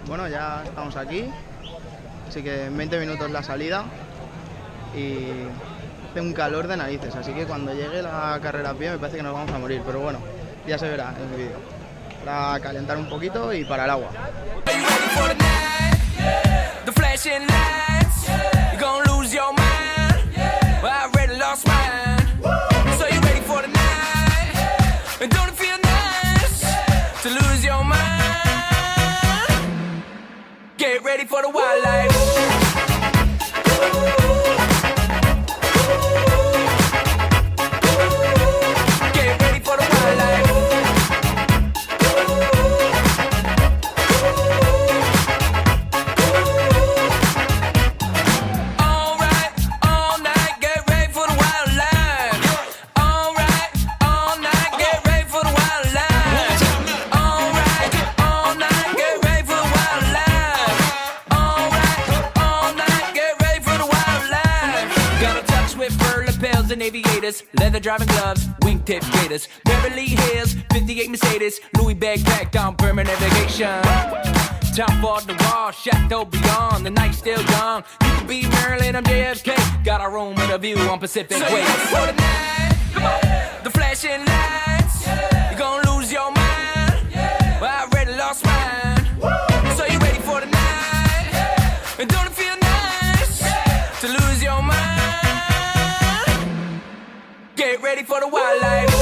Bueno, ya estamos aquí, así que en 20 minutos la salida y hace un calor de narices, así que cuando llegue la carrera a pie me parece que nos vamos a morir, pero bueno, ya se verá en el vídeo. Para calentar un poquito y para el agua. Get ready for the wildlife. Get ready for the wildlife. All right, all night, get ready for the wildlife. All right, all night, get ready for the wildlife. All right, all night, get ready for the wildlife. And aviators, leather driving gloves, wingtip gators, Beverly Hills, 58 Mercedes, Louis backpack on permanent vacation. Top off the wall, Chateau Beyond, the night's still young. You could be Maryland, I'm JFK. Got our room with a view on Pacific Way. For the night, come on, the flashing lights, you're gonna lose your mind. Well, I already lost mine. So you ready for the night? And don't it feel nice to lose your mind? Get ready for the wildlife.